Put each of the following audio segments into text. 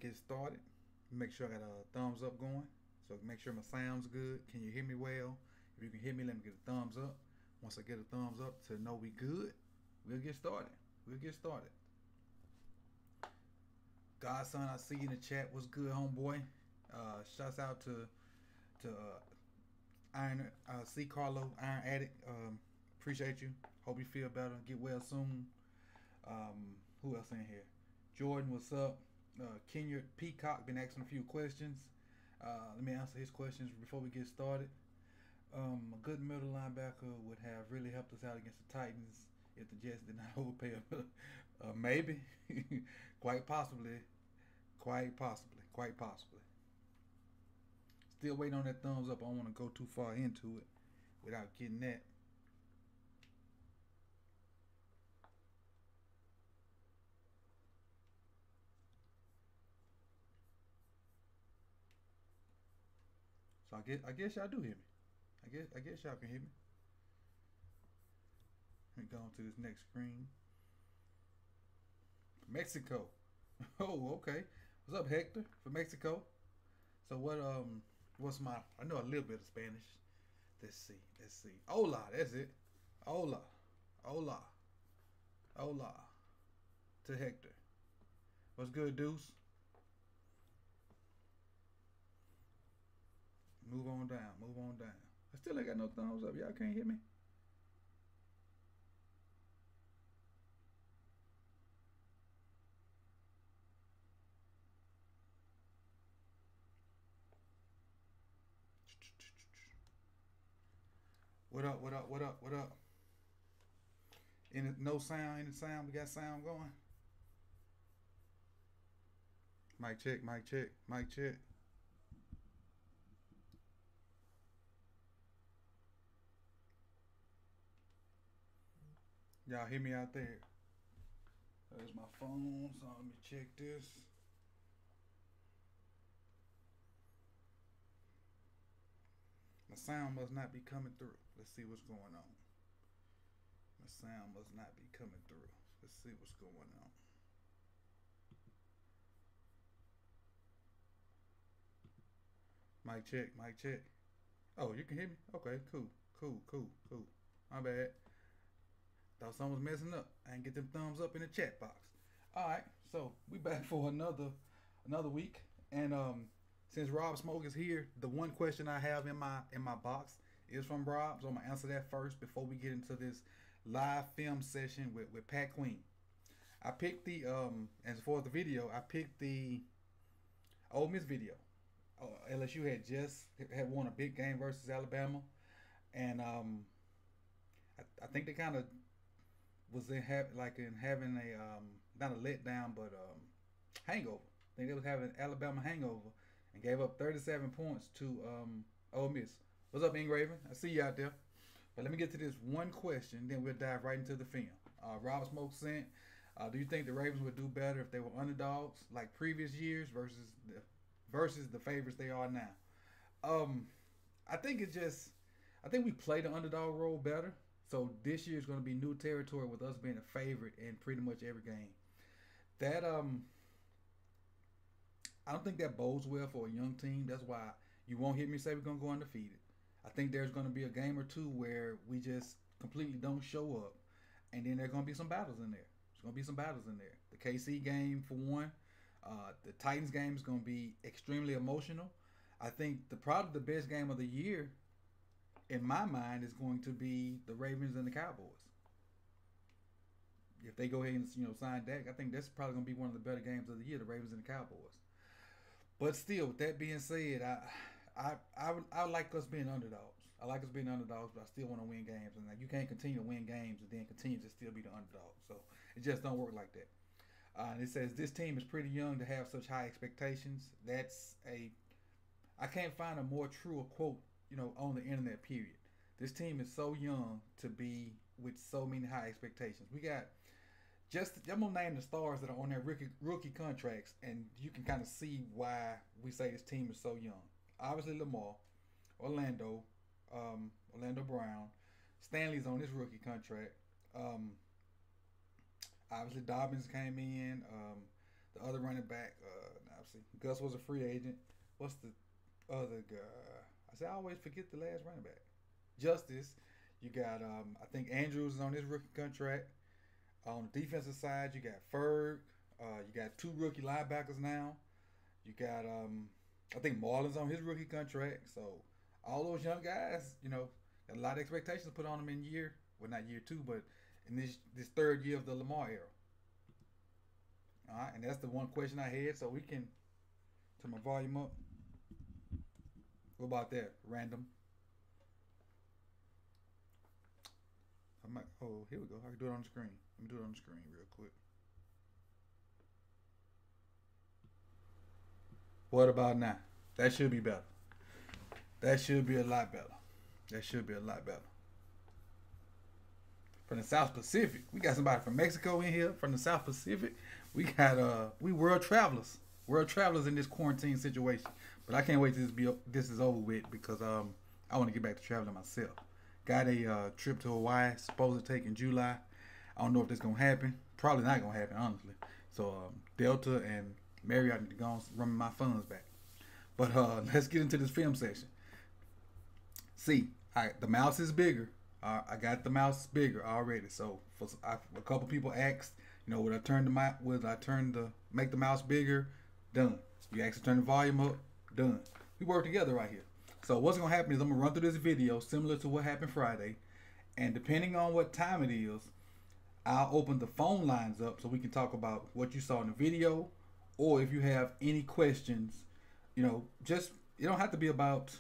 get started, make sure I got a thumbs up going. So make sure my sound's good. Can you hear me well? If you can hear me, let me get a thumbs up. Once I get a thumbs up to know we good, we'll get started. We'll get started. Godson, I see you in the chat. What's good, homeboy? Shouts out to Iron C Carlo Iron Addict. Appreciate you. Hope you feel better. Get well soon. Who else in here? Jordan, what's up? Kenya Peacock been asking a few questions. Let me answer his questions before we get started. A good middle linebacker would have really helped us out against the Titans if the Jets did not overpay him. Maybe, quite possibly, quite possibly, quite possibly. Still waiting on that thumbs up. I don't want to go too far into it without getting that. So I guess y'all do hear me. I guess y'all can hear me. Let me go on to this next screen. Mexico. Oh, okay. What's up, Hector? From Mexico. So what's my I know a little bit of Spanish. Let's see. Hola, that's it. Hola. Hola. Hola. To Hector. What's good, Deuce? Move on down. Move on down. I still ain't got no thumbs up. Y'all can't hear me? What up? What up? What up? What up? No sound? Any sound? We got sound going? Mic check. Mic check. Mic check. Y'all hear me out there? There's my phone, so let me check this. My sound must not be coming through. Let's see what's going on. My sound must not be coming through. Let's see what's going on. Mic check, mic check. Oh, you can hear me? Okay, cool, cool, cool, cool. My bad. Thought something was messing up. I didn't get them thumbs up in the chat box. All right, so we back for another week, and since Rob Smoke is here, the one question I have in my box is from Rob, so I'm gonna answer that first before we get into this live film session with Pat Queen. I picked the as for the video, I picked the Ole Miss video. LSU had won a big game versus Alabama, and I think they kind of was in having a not a letdown but hangover. I think they was having Alabama hangover and gave up 37 points to Ole Miss. What's up, Ingraven? I see you out there. But let me get to this one question, then we'll dive right into the film. Robert Smoke sent, do you think the Ravens would do better if they were underdogs like previous years versus the favorites they are now? I think I think we play the underdog role better. So this year is going to be new territory with us being a favorite in pretty much every game. That I don't think that bodes well for a young team. That's why you won't hear me say we're gonna go undefeated. I think there's gonna be a game or two where we just completely don't show up, and then there's gonna be some battles in there. There's gonna be some battles in there. The KC game for one, the Titans game is gonna be extremely emotional. I think probably the best game of the year, in my mind, is going to be the Ravens and the Cowboys. If they go ahead and sign Dak, I think that's probably gonna be one of the better games of the year, the Ravens and the Cowboys. But still, with that being said, I like us being underdogs. I like us being underdogs, but I still want to win games. And you can't continue to win games and then continue to still be the underdog. So it just don't work like that. And it says this team is pretty young to have such high expectations. I can't find a more true quote, on the internet. Period. This team is so young to be with so many high expectations. We got. I'm gonna name the stars that are on their rookie contracts, and you can kind of see why we say this team is so young. Obviously, Lamar, Orlando Brown, Stanley's on his rookie contract. Obviously, Dobbins came in. The other running back, now see, Gus was a free agent. What's the other guy? I always forget the last running back. Justice. You got I think Andrews is on his rookie contract. On the defensive side, you got Ferg. You got two rookie linebackers now. You got I think Marlon's on his rookie contract. So all those young guys, got a lot of expectations put on them in year, well not year two, but in this third year of the Lamar era. All right, and that's the one question I had. So we can turn my volume up. What about that? Random. I might. Oh, here we go. I can do it on the screen. Let me do it on the screen real quick. What about now? That should be better. That should be a lot better. That should be a lot better. From the South Pacific, we got somebody from Mexico in here. From the South Pacific, we got we world travelers in this quarantine situation. But I can't wait till this is over with because I want to get back to traveling myself. Got a trip to Hawaii supposed to take in July. I don't know if that's gonna happen. Probably not gonna happen, honestly. So Delta and Marriott need to go and run my funds back. But let's get into this film section. See, the mouse is bigger. I got the mouse bigger already. So a couple people asked, would I turn the make the mouse bigger? Done. You asked to turn the volume up. Done. We work together right here. So what's gonna happen is I'm gonna run through this video similar to what happened Friday, and depending on what time it is, I'll open the phone lines up so we can talk about what you saw in the video, or if you have any questions, just it don't have to be about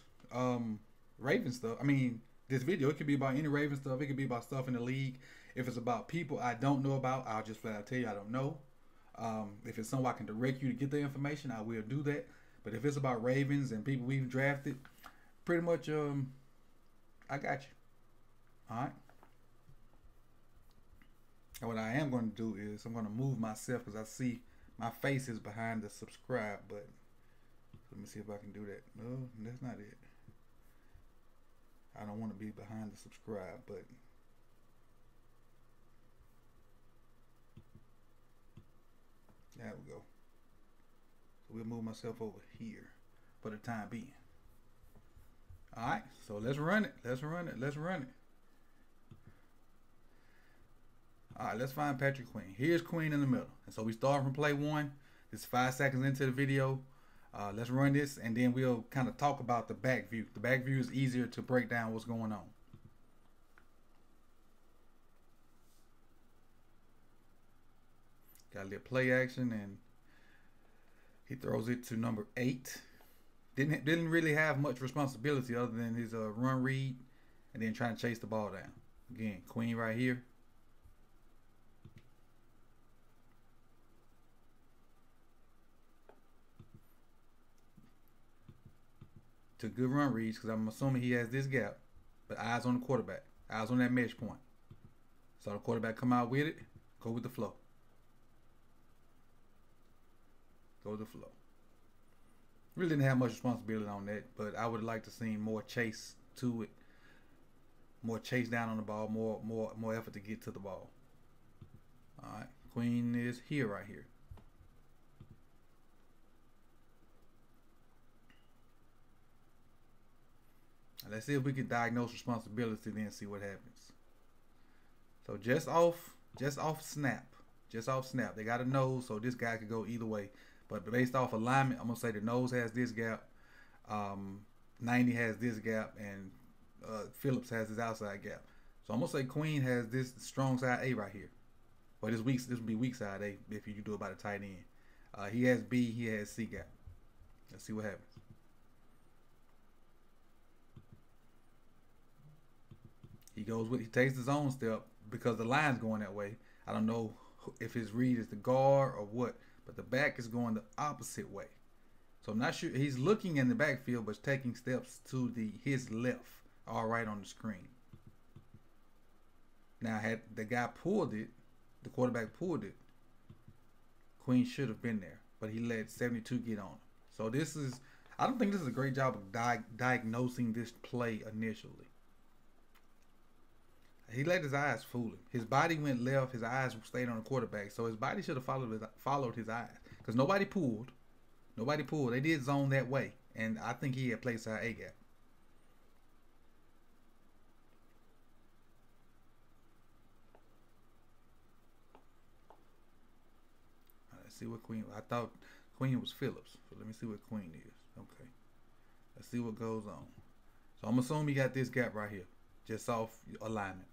Raven stuff. I mean, this video, it could be about any Raven stuff. It could be about stuff in the league. If it's about people I don't know about, I'll just flat out tell you I don't know. If it's somewhere I can direct you to get the information, I will do that. But if it's about Ravens and people we've drafted, pretty much I got you. All right. And what I am going to do is I'm going to move myself because I see my face is behind the subscribe button. Let me see if I can do that. No, that's not it. I don't want to be behind the subscribe button. There we go. So we'll move myself over here for the time being. All right, so let's run it. Let's run it. Let's run it. All right, let's find Patrick Queen. Here's Queen in the middle. And so we start from play one. It's 5 seconds into the video. Let's run this, and then we'll kind of talk about the back view. The back view is easier to break down what's going on. Got a little play action, and he throws it to number 8. Didn't really have much responsibility other than his run read, and then trying to chase the ball down. Again, Queen right here. To good run reads because I'm assuming he has this gap, but eyes on the quarterback, eyes on that mesh point. So the quarterback come out with it, go with the flow. Go with the flow. Really didn't have much responsibility on that, but I would have liked to see more chase to it, more chase down on the ball, more effort to get to the ball. All right, Queen is here right here. Let's see if we can diagnose responsibility, then see what happens. So just off snap. They got a nose, so this guy could go either way. But based off alignment, I'm gonna say the nose has this gap, 90 has this gap, and Phillips has this outside gap. So I'm gonna say Queen has this strong side A right here. But this would be weak side A if you do about a tight end. He has B, he has C gap. Let's see what happens. He takes his own step because the line's going that way. I don't know if his read is the guard or what, but the back is going the opposite way. So I'm not sure. He's looking in the backfield, but taking steps to his left, all right on the screen. Now, had the guy pulled it, the quarterback pulled it, Queen should have been there, but he let 72 get on him. So I don't think this is a great job of diagnosing this play initially. He let his eyes fool him. His body went left. His eyes stayed on the quarterback. So his body should have followed his eyes. because nobody pulled. Nobody pulled. They did zone that way, and I think he had played side A gap. Let's see what Queen. I thought Queen was Phillips, so let me see what Queen is. Okay, let's see what goes on. So I'm assuming he got this gap right here, just off alignment.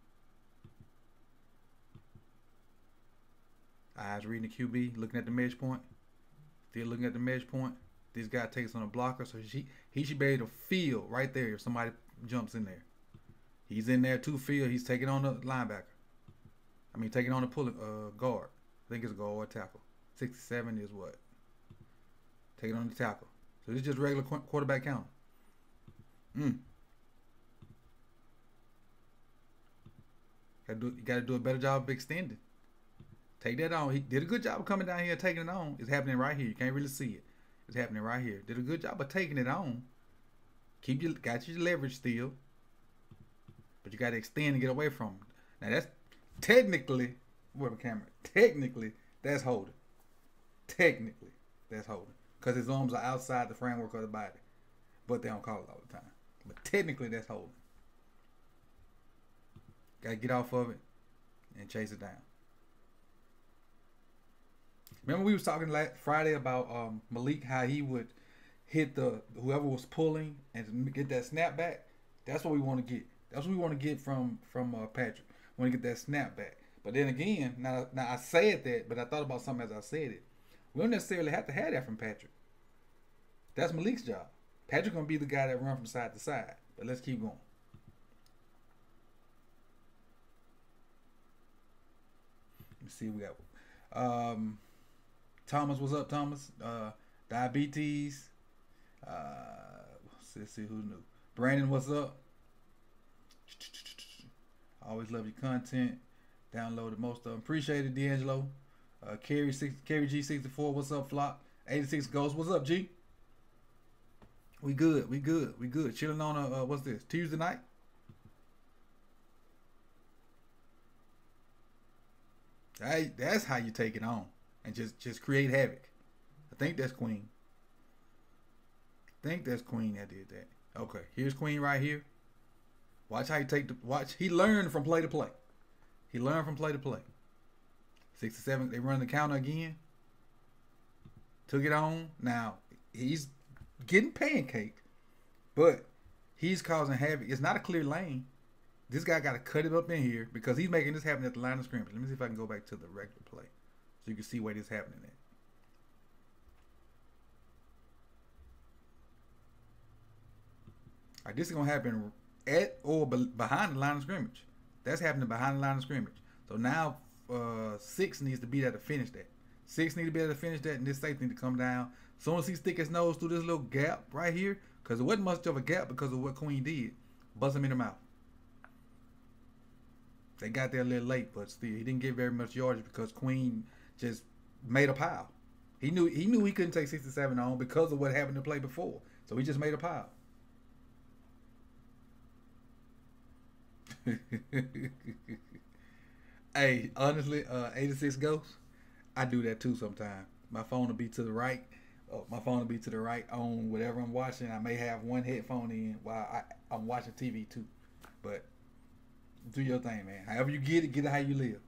Eyes reading the QB, looking at the mesh point. Still looking at the mesh point. This guy takes on a blocker, so he should be able to feel right there if somebody jumps in there. He's in there to feel. He's taking on the linebacker. I mean, taking on the pulling guard. I think it's a guard or tackle. 67 is what? Taking on the tackle. So this is just regular quarterback counter. You got to do a better job of extending. Take that on. He did a good job of coming down here and taking it on. It's happening right here. You can't really see it. It's happening right here. Did a good job of taking it on. Got your leverage still. But you got to extend and get away from him. Now that's technically, where the camera? Technically, that's holding. Technically, that's holding. Because his arms are outside the framework of the body. But they don't call it all the time. But technically, that's holding. Got to get off of it and chase it down. Remember we was talking last Friday about Malik, how he would hit whoever was pulling and get that snap back. That's what we want to get. That's what we want to get from Patrick. We want to get that snap back. But then again, now I said that, but I thought about something as I said it. We don't necessarily have to have that from Patrick. That's Malik's job. Patrick's gonna be the guy that run from side to side. But let's keep going. Let me see what we got. Thomas, what's up, Thomas? Diabetes. Let's see who knew. Brandon, what's up? Always love your content. Downloaded most of them. Appreciate it, D'Angelo. Kerry G64, what's up, Flop? 86 Ghost, what's up, G? We good. Chilling on a what's this? Tuesday night? Hey, that's how you take it on. And just create havoc. I think that's Queen. That did that. Okay, here's Queen right here. Watch how you watch. He learned from play to play. 67, they run the counter again. Took it on. Now, he's getting pancaked, but he's causing havoc. It's not a clear lane. This guy got to cut it up in here because he's making this happen at the line of scrimmage. Let me see if I can go back to the regular play so you can see where this is happening at. All right, this is going to happen at or behind the line of scrimmage. That's happening behind the line of scrimmage. So now 6 needs to be there to finish that. 6 needs to be there to finish that, and this safety need to come down. As soon as he stick his nose through this little gap right here, because it wasn't much of a gap because of what Queen did, bust him in the mouth. They got there a little late, but still, he didn't get very much yardage because Queen just made a pile. He knew he couldn't take 67 on because of what happened to play before. So he just made a pile. Hey, honestly, 86 Ghosts, I do that too sometimes. My phone will be to the right. On whatever I'm watching. I may have one headphone in while I'm watching TV too. But do your thing, man. However you get it how you live.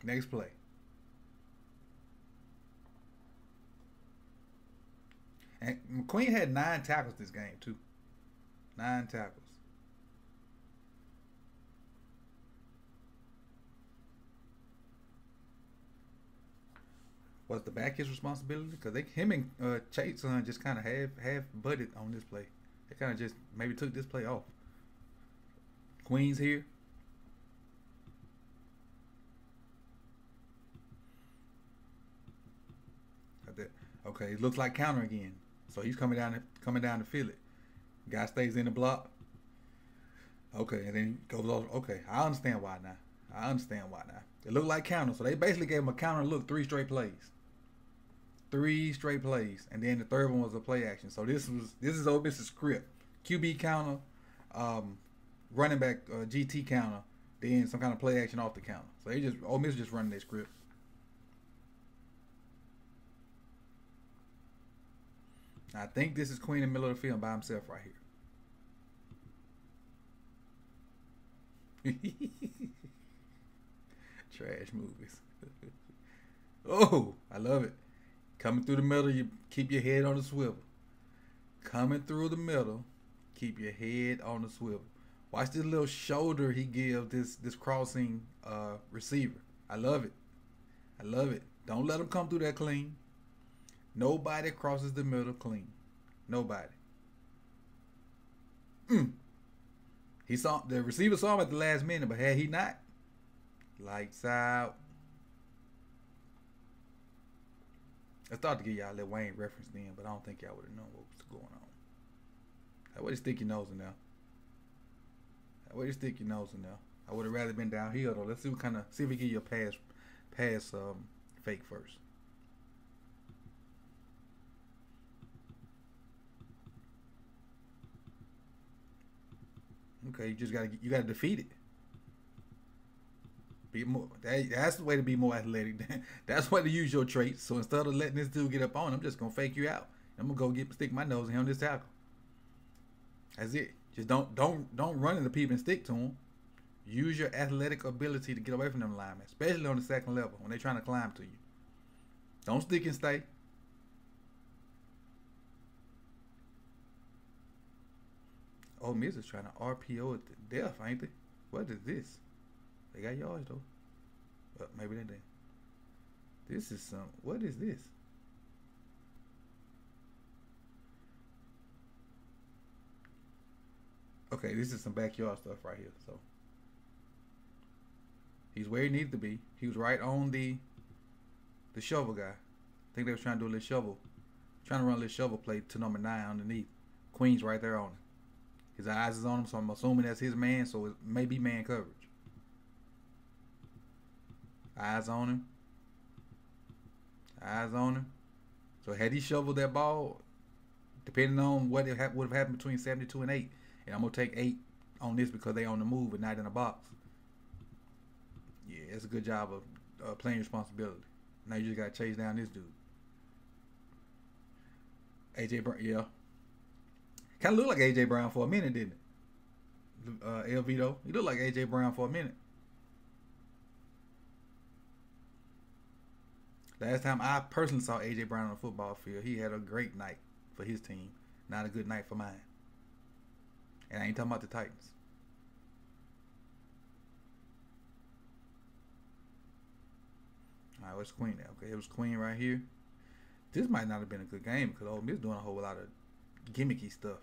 Next play. And McQueen had 9 tackles this game too. 9 tackles. Was the back his responsibility? Because him and Chase just kind of half butted on this play. They kind of just maybe took this play off. Queen's here. Okay, it looks like counter again. So he's coming down to feel it. Guy stays in the block. Okay, and then he goes over. Okay, I understand why now. It looked like counter. So they basically gave him a counter look 3 straight plays. 3 straight plays. And then the third one was a play action. So this is Ole Miss's script. QB counter, running back GT counter, then some kind of play action off the counter. So Ole Miss just running their script. I think this is Queen in the middle of the field by himself right here. Trash movies. Oh, I love it. Coming through the middle, you keep your head on the swivel. Coming through the middle, keep your head on the swivel. Watch this little shoulder he gives this crossing receiver. I love it. I love it. Don't let him come through that clean. Nobody crosses the middle clean. Nobody. He saw the receiver saw him at the last minute, but had he not, lights out. I thought to give y'all a little Wayne reference then, but I don't think y'all would have known what was going on. That way you stick your nose in there. That way you stick your nose in there. I would have rather been downhill though. Let's see see if we give you a pass fake first. Okay, you gotta defeat it. Be more. That's the way to be more athletic. That's the way to use your traits. So instead of letting this dude get up on, I'm just gonna fake you out. I'm gonna go stick my nose in on this tackle. That's it. Just don't run into people and stick to them. Use your athletic ability to get away from them linemen, especially on the second level when they're trying to climb to you. Don't stick and stay. Ole Miss is trying to RPO at the death, ain't they? What is this? They got yards though. But maybe they didn't. This is some. What is this? Okay, this is some backyard stuff right here. So he's where he needed to be. He was right on the shovel guy. I think they was trying to do a little shovel, trying to run a little shovel play to number 9 underneath. Queen's right there on him. His eyes is on him, so I'm assuming that's his man. So it may be man coverage. Eyes on him. Eyes on him. So had he shoveled that ball, depending on what would have happened between 72 and 8, and I'm gonna take 8 on this because they on the move and not in a box. Yeah, it's a good job of playing responsibility. Now you just gotta chase down this dude. AJ Brown, yeah. Kind of looked like AJ Brown for a minute, didn't it? El Vito, he looked like AJ Brown for a minute. Last time I personally saw AJ Brown on the football field, he had a great night for his team, not a good night for mine. And I ain't talking about the Titans. All right, what's Queen now? Okay, it was Queen right here. This might not have been a good game because Ole Miss doing a whole lot of gimmicky stuff.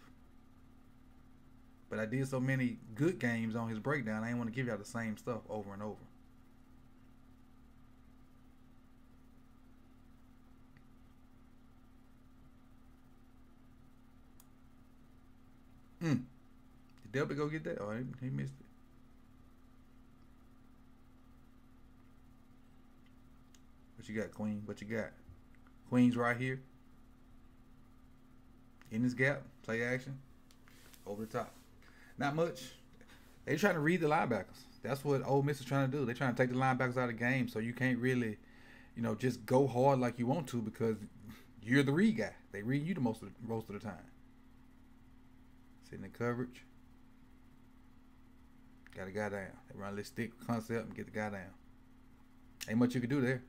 But I did so many good games on his breakdown, I didn't want to give y'all the same stuff over and over. Did Delby go get that? Oh, he missed it. What you got, Queen? What you got? Queen's right here. In this gap. Play action. Over the top. Not much. They're trying to read the linebackers. That's what Ole Miss is trying to do. They're trying to take the linebackers out of the game so you can't really, just go hard like you want to because you're the read guy. They read you the most of the time. Sitting in coverage. Got a guy down. They run a little stick concept and get the guy down. Ain't much you can do there.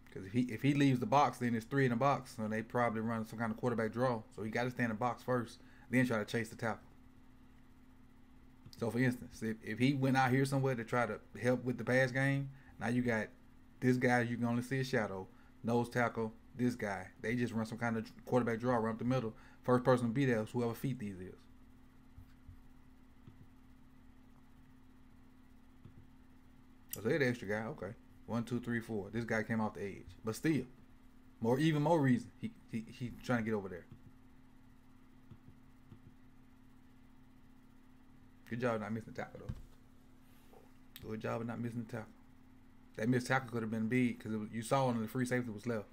Because if he leaves the box, then it's 3 in the box. So they probably run some kind of quarterback draw. So he got to stay in the box first, then try to chase the tackle. So for instance, if he went out here somewhere to try to help with the pass game, now you got this guy you can only see a shadow, nose tackle, this guy. They just run some kind of quarterback draw, run up the middle. First person to be there is whoever feet these is. So they're the extra guy. Okay. 1, 2, 3, 4. This guy came off the edge. But still, even more reason he trying to get over there. Good job not missing the tackle, though. Good job of not missing the tackle. That missed tackle could have been big because you saw one of the free safety was left.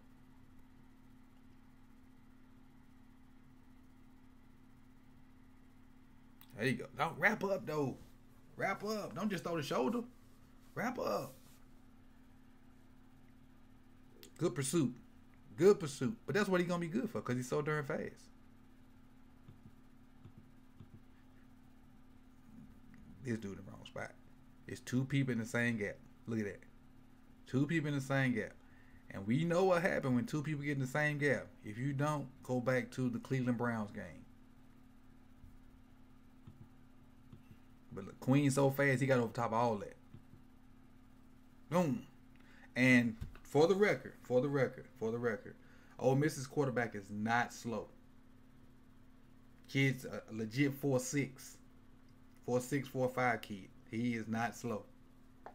There you go. Don't wrap up, though. Wrap up. Don't just throw the shoulder. Wrap up. Good pursuit. Good pursuit. But that's what he's going to be good for because he's so darn fast. This dude in the wrong spot. It's two people in the same gap. Look at that. Two people in the same gap. And we know what happened when two people get in the same gap. If you don't, go back to the Cleveland Browns game. But look, Queen so fast, he got over top of all that. Boom. And for the record, Ole Miss's quarterback is not slow. Kid's a legit 4'6". 4'6", 4'5" kid. He is not slow. I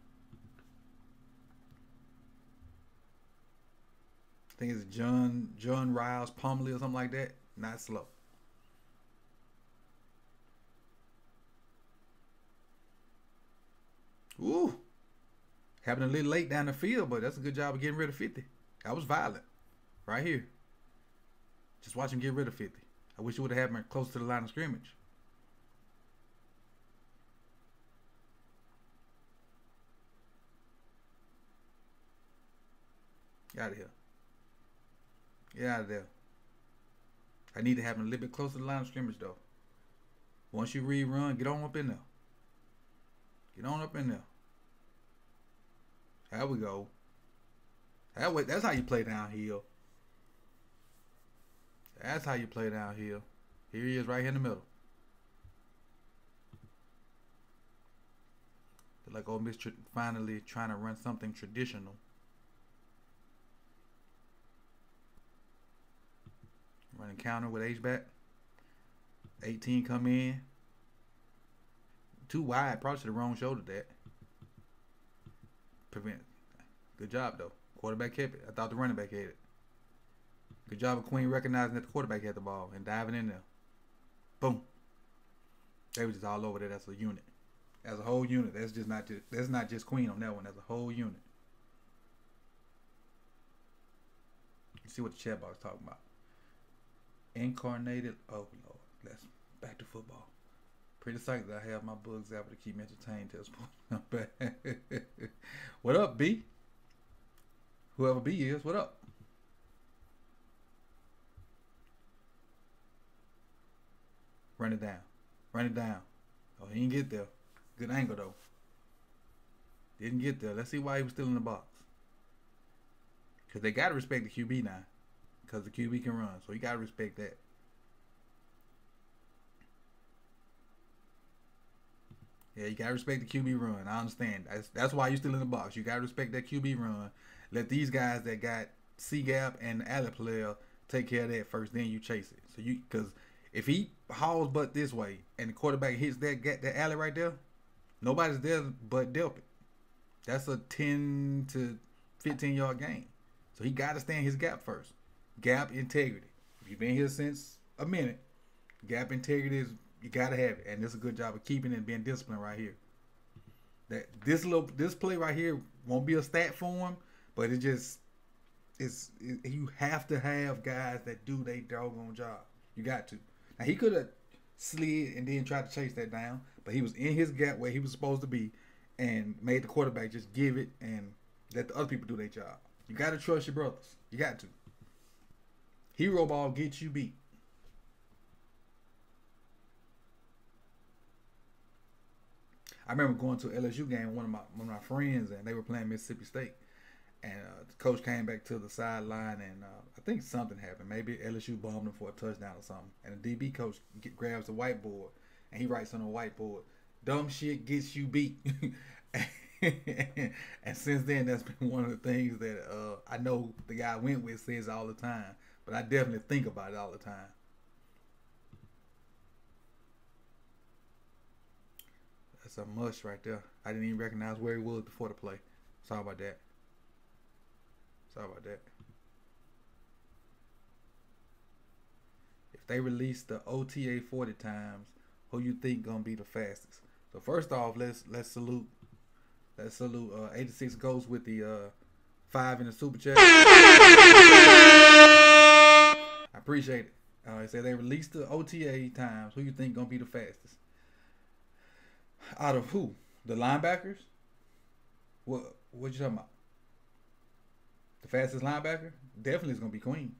think it's John Riles Pomley or something like that. Not slow. Ooh. Happened a little late down the field, but that's a good job of getting rid of 50. That was violent. Right here. Just watch him get rid of 50. I wish it would have happened close to the line of scrimmage. Get out of here. Get out of there. I need to have him a little bit closer to the line of scrimmage, though. Once you rerun, get on up in there. Get on up in there. There we go. That's how you play downhill. That's how you play downhill. Here he is right here in the middle. They're like Ole Miss finally trying to run something traditional. Running counter with H-back. 18 come in. Too wide. Probably should have wrong shouldered that. Prevent. Good job, though. Quarterback kept it. I thought the running back had it. Good job of Queen recognizing that the quarterback had the ball and diving in there. Boom. They were just all over there as a unit. As a whole unit. That's not just Queen on that one. As a whole unit. Let's see what the chat box talking about. Incarnated. Oh, Lord. Let's back to football. Pretty psyched that I have my bugs able to keep me entertained till this point. What up, B? Whoever B is, what up? Run it down. Run it down. Oh, he didn't get there. Good angle, though. Didn't get there. Let's see why he was still in the box. Because they got to respect the QB now. Because the QB can run. So you got to respect that. Yeah, you got to respect the QB run. I understand. That's why you're still in the box. You got to respect that QB run. Let these guys that got C-gap and the alley player take care of that first. Then you chase it. So because if he hauls butt this way and the quarterback hits that alley right there, nobody's there but Delpit. That's a 10 to 15 yard gain. So he got to stay in his gap first. Gap integrity. If you've been here since a minute, gap integrity is, you gotta have it, and this is a good job of keeping it and being disciplined right here. That this play right here won't be a stat for him, but you have to have guys that do their doggone job. You got to. Now he could have slid and then tried to chase that down, but he was in his gap where he was supposed to be, and made the quarterback just give it and let the other people do their job. You got to trust your brothers. You got to. Hero ball gets you beat. I remember going to an LSU game with one of my friends, and they were playing Mississippi State. And the coach came back to the sideline, and I think something happened. Maybe LSU bombed him for a touchdown or something. And the DB coach grabs the whiteboard, and he writes on the whiteboard, "Dumb shit gets you beat." And since then, that's been one of the things that I know the guy I went with says all the time. But I definitely think about it all the time. That's a must right there. I didn't even recognize where he was before the play. Sorry about that. Sorry about that. If they release the OTA 40 times, who you think gonna be the fastest? So first off, let's salute. Let's salute 86 Ghosts with the 5 in the super chat. I appreciate it. They say they released the OTA times. Who you think gonna be the fastest? Out of who? The linebackers? What you talking about? fastest linebacker definitely is gonna be Queen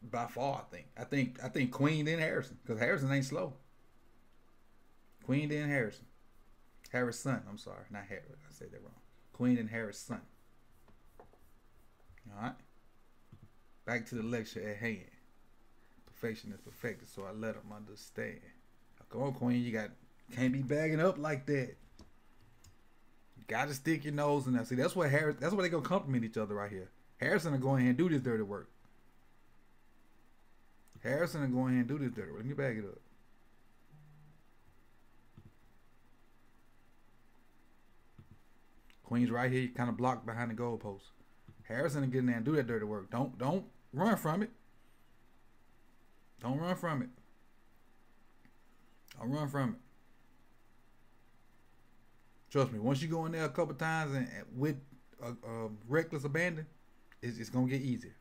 by far. I think Queen then Harrison because Harrison ain't slow. Queen then Harrison. Harrison. I'm sorry, not Harris. I said that wrong. Queen and Harrison. All right. Back to the lecture at hand. Perfection is perfected, so I let them understand. Now, come on, Queen. Can't be bagging up like that. You gotta stick your nose in there. See, that's why they gonna compliment each other right here. Harrison will go ahead and do this dirty work. Harrison will go ahead and do this dirty work. Let me bag it up. Queen's right here, kind of blocked behind the goalpost. Harrison will get in there and do that dirty work. Don't run from it. Don't run from it. Don't run from it. Trust me, once you go in there a couple times and with reckless abandon, it's gonna get easier.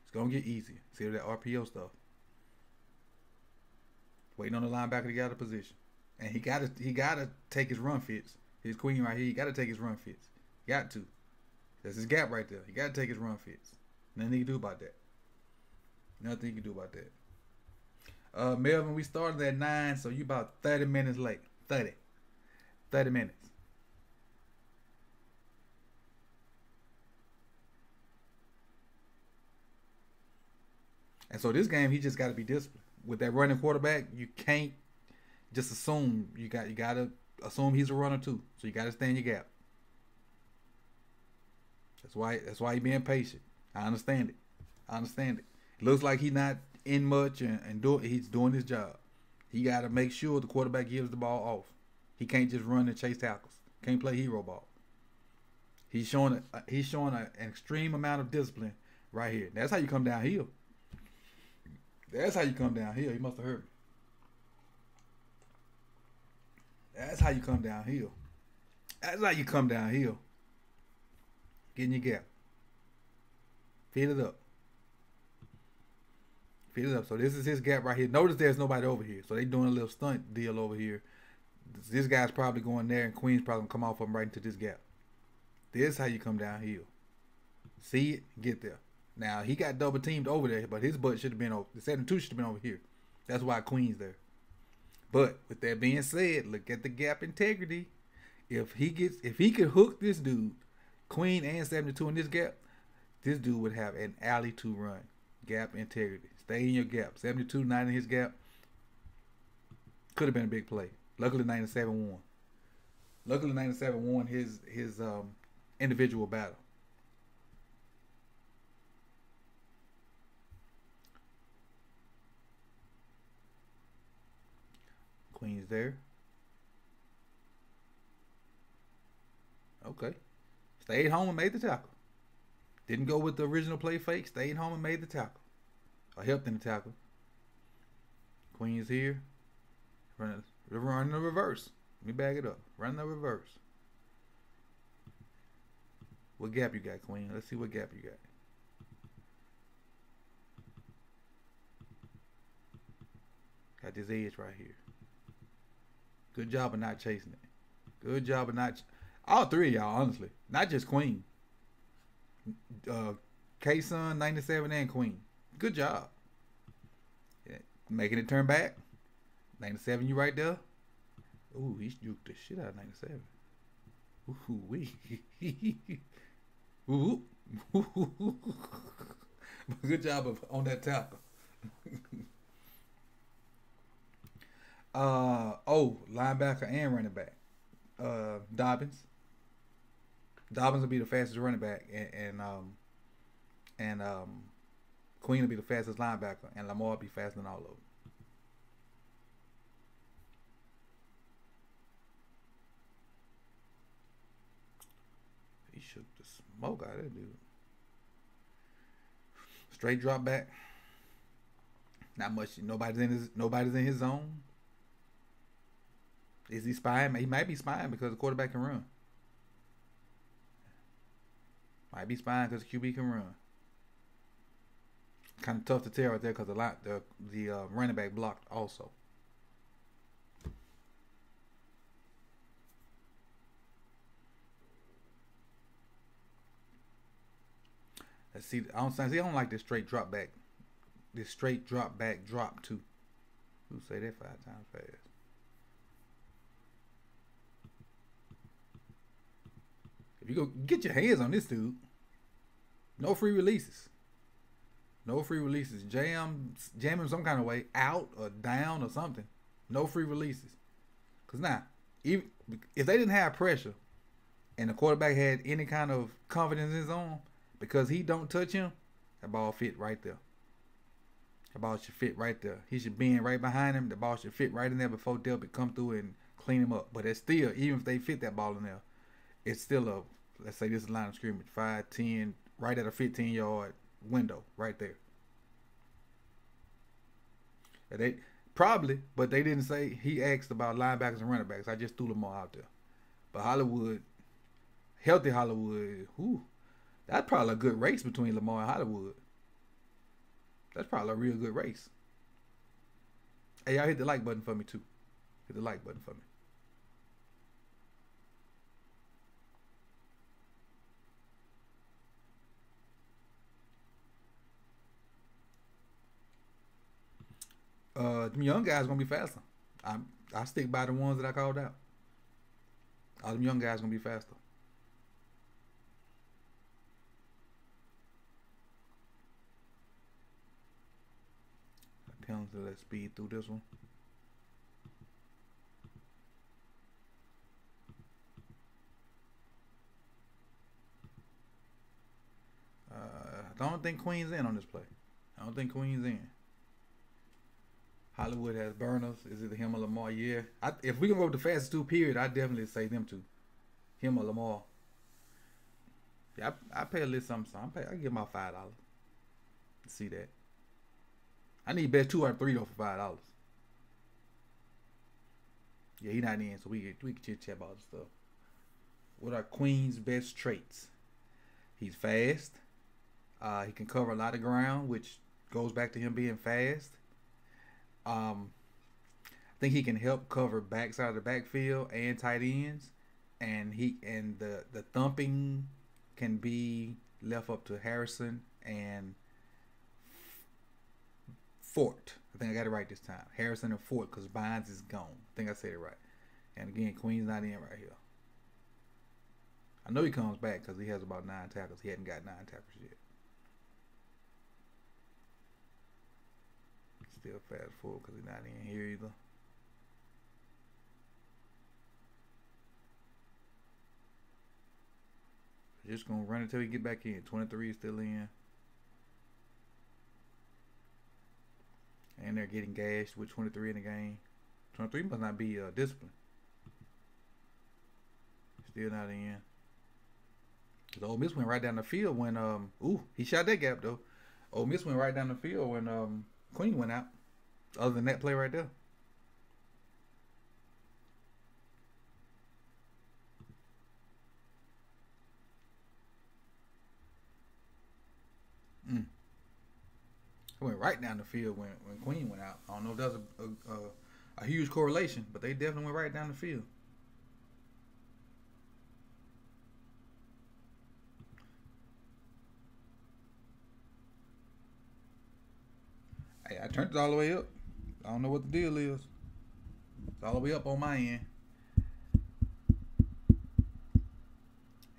It's gonna get easier. See that RPO stuff. Waiting on the linebacker to get out of position, and he gotta take his run fits. His Queen right here, he gotta take his run fits. Got to. That's his gap right there. He gotta take his run fits. Nothing he can do about that. Nothing he can do about that. Melvin, we started at 9, so you about 30 minutes late. 30 minutes. And so this game, he just got to be disciplined. With that running quarterback, you can't just assume. You got to assume he's a runner too. So you got to stay in your gap. That's why he being patient. I understand it. It looks like he's not in much and he's doing his job. He got to make sure the quarterback gives the ball off. He can't just run and chase tackles. Can't play hero ball. He's showing an extreme amount of discipline right here. That's how you come downhill. That's how you come downhill. He must have heard me. That's how you come downhill. That's how you come downhill. Get in your gap. Feed it up. Feed it up. So this is his gap right here. Notice there's nobody over here. So they doing a little stunt deal over here. This guy's probably going there, and Queen's probably going to come off him right into this gap. This is how you come downhill. See it, get there. Now, he got double teamed over there, but his butt should have been over. The 72 should have been over here. That's why Queen's there. But with that being said, look at the gap integrity. If he could hook this dude, Queen and 72 in this gap, this dude would have an alley to run. Gap integrity. Stay in your gap. 72 not in his gap. Could have been a big play. Luckily 97 won. Luckily 97 won his individual battle. Queen's there. Okay. Stayed home and made the tackle. Didn't go with the original play fake. Stayed home and made the tackle. Or helped in the tackle. Queen's here. Running the reverse. Let me back it up. Run the reverse. What gap you got, Queen? Let's see what gap you got. Got this edge right here. Good job of not chasing it. Good job of not... All three of y'all, honestly. Not just Queen. K-Sun, 97, and Queen. Good job. Yeah. Making it turn back. 97, you right there. Ooh, he juked the shit out of 97. Ooh, wee. Ooh. Good job on that tackle. Linebacker and running back. Dobbins. Dobbins will be the fastest running back, and Queen will be the fastest linebacker, and Lamar will be faster than all of them. He shook the smoke out of that dude. Straight drop back. Not much. Nobody's in his zone. Is he spying? He might be spying because the quarterback can run. Might be spying because the QB can run. Kind of tough to tell right there because the running back blocked also. Let's see. I don't like this straight drop back. This straight drop back drop too. Who say that 5 times fast? If you go get your hands on this dude, no free releases. No free releases. Jam him some kind of way, out or down or something. No free releases. Cause now, even if they didn't have pressure, and the quarterback had any kind of confidence in his arm, because he don't touch him, that ball fit right there. The ball should fit right there. He should be in right behind him. The ball should fit right in there before Delpit come through and clean him up. But it's still, even if they fit that ball in there, it's still a, let's say this is line of scrimmage, 5, 10, right at a 15-yard window right there. And they probably, but they didn't say, he asked about linebackers and running backs. I just threw them all out there. But Hollywood, healthy Hollywood, that's probably a good race between Lamar and Hollywood. That's probably a real good race. Hey, y'all hit the like button for me too. Hit the like button for me. Them young guys gonna be faster. I stick by the ones that I called out. All them young guys gonna be faster. Penalty, let's speed through this one. I don't think Queen's in on this play. I don't think Queen's in. Hollywood has burners. Is it him or Lamar? Yeah. If we can go with the fastest two period, I definitely say them two. Him or Lamar. Yeah, I pay a little something. I give him about $5. See that. I need best 2 out of 3 though for $5. Yeah, he not in, so we can chit chat about this stuff. What are Queen's best traits? He's fast. He can cover a lot of ground, which goes back to him being fast. I think he can help cover backside of the backfield and tight ends, and the thumping can be left up to Harrison and Fort. I think I got it right this time. Harrison and Fort, because Bynes is gone. I think I said it right. And again, Queen's not in right here. I know he comes back because he has about 9 tackles. He hadn't got 9 tackles yet. Still fast forward because he's not in here either. Just going to run until we get back in. 23 is still in. And they're getting gashed with 23 in the game. 23 must not be disciplined. Still not in. Cause Ole Miss went right down the field when he shot that gap though. Ole Miss went right down the field when Queen went out. Other than that play right there. It went right down the field when Queen went out. I don't know if that was a huge correlation, but they definitely went right down the field. Hey, I turned it all the way up. I don't know what the deal is. It's all the way up on my end.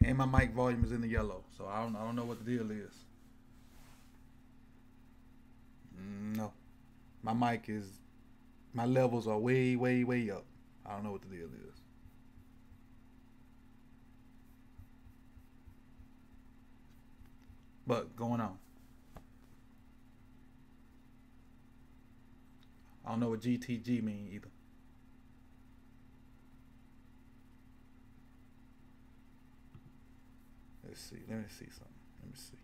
And my mic volume is in the yellow, so I don't know what the deal is. No. My levels are way, way, way up. I don't know what the deal is. But going on. I don't know what GTG mean either. Let's see. Let me see something. Let me see.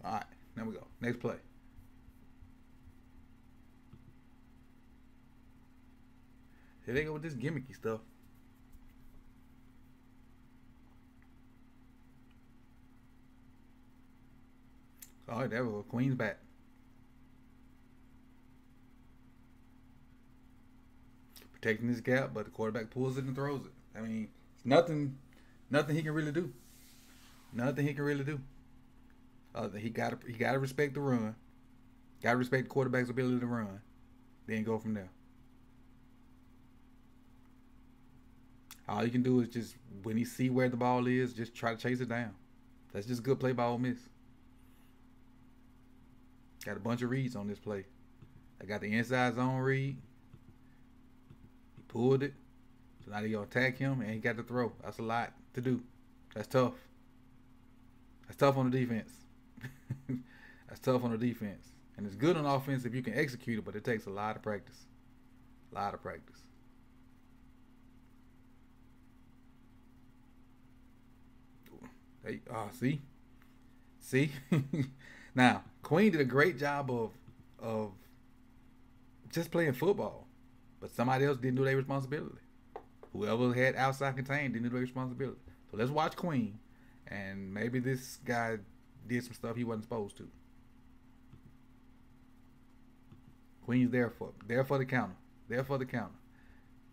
All right, now we go. Next play. Here they go with this gimmicky stuff. All right, there we go. Queen's back. protecting his gap, but the quarterback pulls it and throws it. I mean, nothing he can really do. Nothing he can really do. He gotta respect the run. Gotta respect the quarterback's ability to run. Then go from there. All you can do is just, when he see where the ball is, just try to chase it down. That's just good play by Ole Miss. Got a bunch of reads on this play. I got the inside zone read. He pulled it. So now they gonna attack him and he got to throw. That's a lot to do. That's tough. That's tough on the defense. That's tough on the defense. And it's good on offense if you can execute it, but it takes a lot of practice. A lot of practice. Hey, see. Now Queen did a great job of just playing football, but somebody else didn't do their responsibility. Whoever had outside contained didn't do their responsibility. So let's watch Queen, and maybe this guy did some stuff he wasn't supposed to. Queen's there for the counter. There for the counter.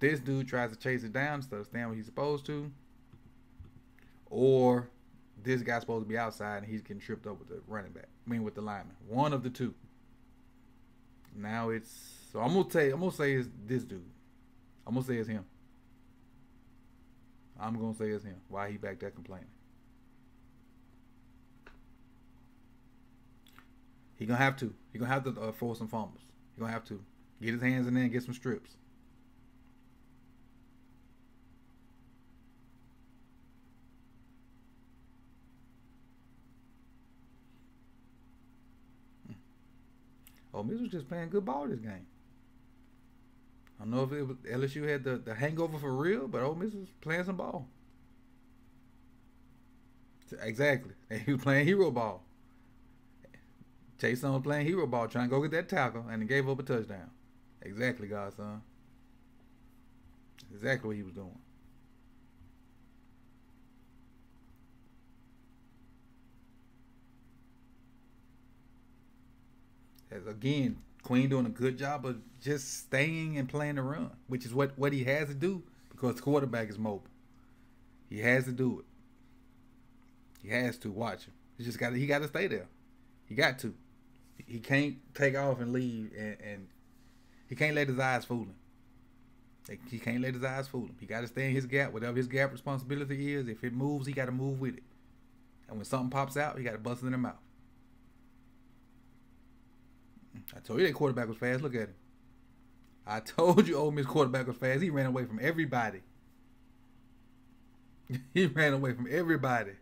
This dude tries to chase it down instead of staying where he's supposed to, or this guy's supposed to be outside and he's getting tripped up with the running back. With the lineman. One of the two. Now it's, so I'm gonna say it's this dude. I'm gonna say it's him. I'm gonna say it's him. Why he back there complaining? He gonna have to. He gonna have to force some fumbles. He gonna have to get his hands in there and get some strips. Ole Miss was just playing good ball this game. I don't know if LSU had the hangover for real, but Ole Miss was playing some ball. Exactly. He was playing hero ball. Chason was playing hero ball, trying to go get that tackle, and he gave up a touchdown. Exactly, godson. Exactly what he was doing. As again, Queen doing a good job of just staying and playing the run, which is what he has to do because the quarterback is mobile. He has to do it. He has to watch him. He got to stay there. He got to. He can't take off and leave, and he can't let his eyes fool him. He can't let his eyes fool him. He got to stay in his gap, whatever his gap responsibility is. If it moves, he got to move with it. And when something pops out, he got to bust it in the mouth. I told you that quarterback was fast. Look at him. I told you Ole Miss quarterback was fast. He ran away from everybody. He ran away from everybody.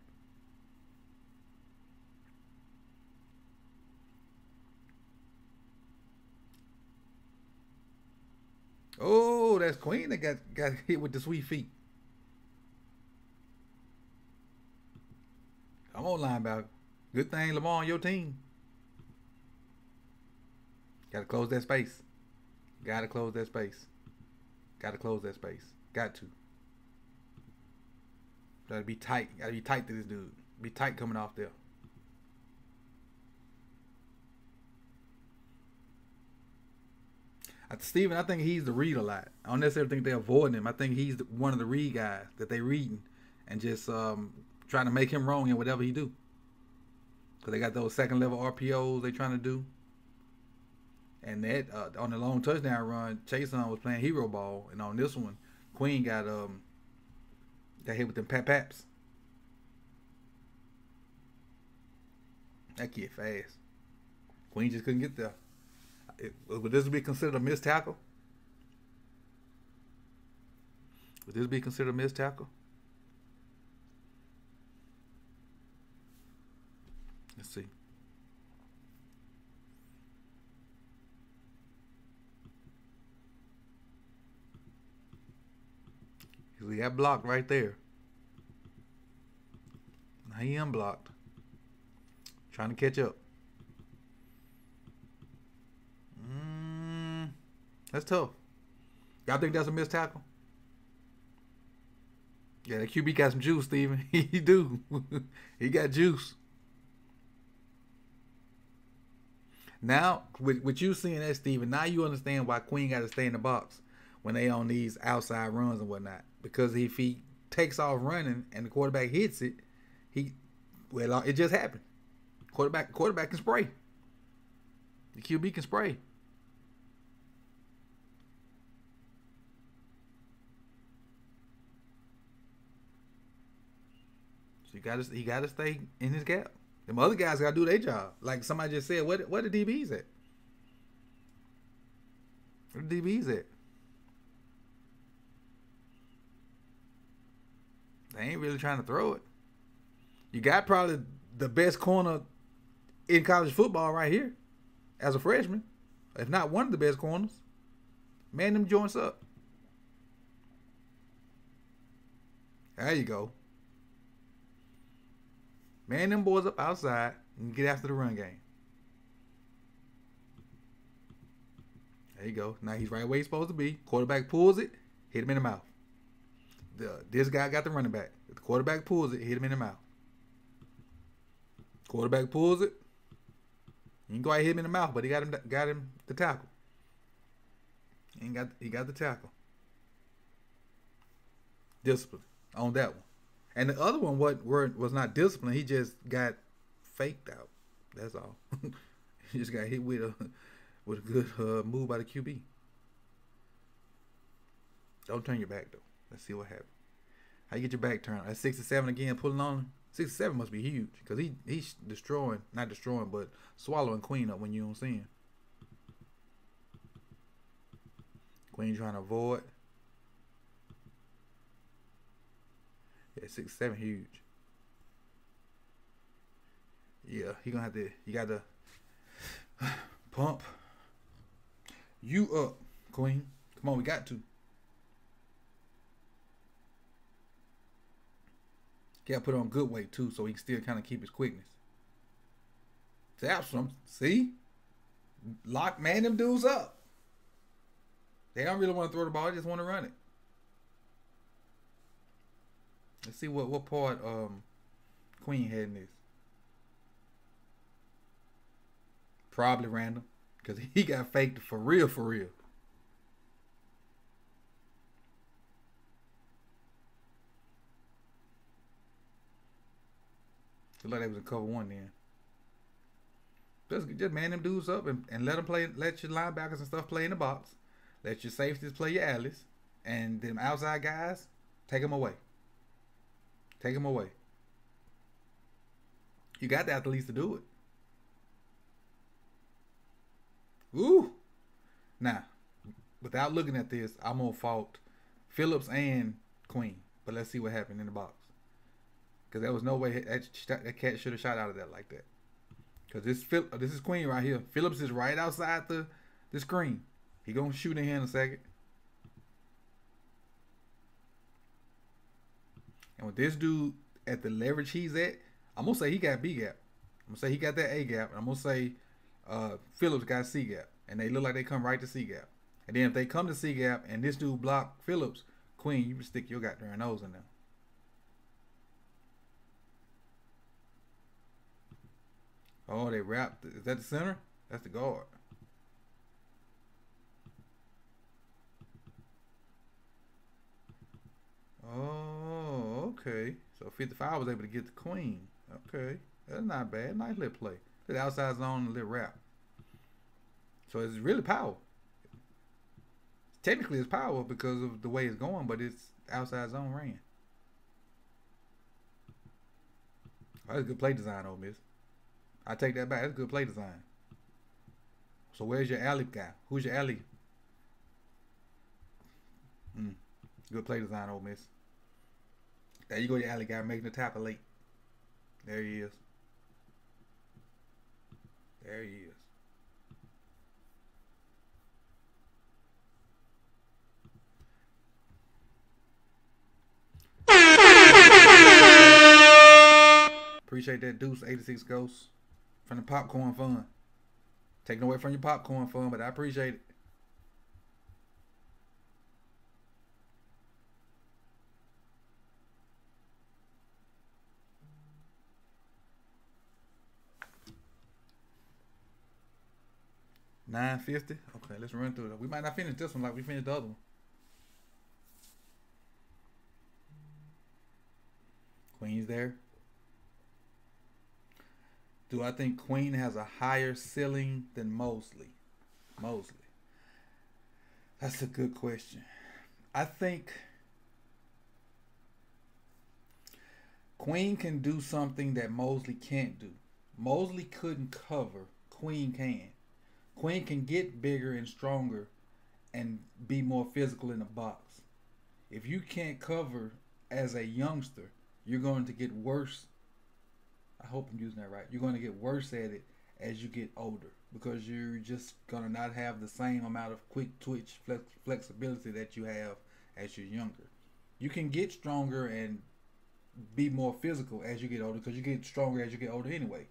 Oh, that's Queen that got hit with the sweet feet. Come on, linebacker. Good thing Lamar on your team. Got to close that space. Got to close that space. Got to close that space. Got to. Got to be tight. Got to be tight to this dude. Be tight coming off there. Steven, I think he's the read a lot. I don't necessarily think they're avoiding him. I think he's one of the read guys that they reading and just trying to make him wrong in whatever he do. Because they got those second level RPOs they trying to do. And that on the long touchdown run, Chason was playing hero ball, and on this one, Queen got hit with them paps. That kid fast. Queen just couldn't get there. Would this be considered a missed tackle? Would this be considered a missed tackle? Let's see. He got blocked right there. Now he unblocked. Trying to catch up. That's tough. Y'all think that's a missed tackle? Yeah, that QB got some juice, Steven. He do. He got juice. Now, with you seeing that, Steven, now you understand why Queen got to stay in the box. when they on these outside runs and whatnot. Because if he takes off running and the quarterback hits it, it just happened. Quarterback can spray. The QB can spray. So he gotta stay in his gap. Them other guys gotta do their job. Like somebody just said, what the DBs at? Where the DBs at? They ain't really trying to throw it. You got probably the best corner in college football right here as a freshman. If not one of the best corners. Man them joints up. There you go. Man them boys up outside and get after the run game. There you go. Now he's right where he's supposed to be. Quarterback pulls it, hit him in the mouth. This guy got the running back. If the quarterback pulls it, hit him in the mouth. Quarterback pulls it. You can go ahead and hit him in the mouth, but he got him the tackle. He got the tackle. Discipline on that one. And the other one was not discipline. He just got faked out. That's all. He just got hit with a good move by the QB. Don't turn your back though. Let's see what happens. How you get your back turned? At 67 again, pulling on him. 67 must be huge because he's not destroying, but swallowing Queen up when you don't see him. Queen trying to avoid. Yeah, 67 huge. Yeah, he gonna have to. You got to pump you up, Queen. Come on, we got to. Got to put on good weight too, so he can still kind of keep his quickness. Absalom, see, man them dudes up. They don't really want to throw the ball; they just want to run it. Let's see what part Queen had in this. Probably random, because he got faked for real. Looked like they was in cover one then. Just man them dudes up and let them play. Let your linebackers and stuff play in the box. Let your safeties play your alleys, and them outside guys take them away. Take them away. You got the athletes to do it. Ooh. Now, without looking at this, I'm gonna fault Phillips and Queen. But let's see what happened in the box. Because there was no way that cat should have shot out of that like that. Because this is Queen right here. Phillips is right outside the screen. He gonna shoot in here in a second. And with this dude at the leverage he's at, I'm gonna say he got B gap. I'm gonna say he got that A gap, and I'm gonna say Phillips got C gap, and they look like they come right to C gap. And then if they come to C gap and this dude block Phillips, Queen, you can stick your goddamn nose in there. Oh, they wrapped. Is that the center? That's the guard. Oh, okay. So 55 was able to get the Queen. Okay. That's not bad. Nice little play. The outside zone, a little wrap. So it's really power. Technically, it's power because of the way it's going, but it's outside zone ran. Oh, that's good play design, Ole Miss. I take that back. That's good play design. So where's your alley guy? Who's your alley? Good play design, Ole Miss. There you go, your alley guy making the tackle late. There he is. There he is. Appreciate that Deuce 86 Ghost from the popcorn fun. Taking away from your popcorn fun, but I appreciate it. $9.50. Okay, let's run through it. We might not finish this one like we finished the other one. Queen's there. Do I think Queen has a higher ceiling than Mosley? Mosley. That's a good question. I think Queen can do something that Mosley can't do. Mosley couldn't cover. Queen can. Queen can get bigger and stronger and be more physical in the box. If you can't cover as a youngster, you're going to get worse. I hope I'm using that right. You're going to get worse at it as you get older because you're just going to not have the same amount of quick twitch flexibility that you have as you're younger. You can get stronger and be more physical as you get older because you get stronger as you get older anyway.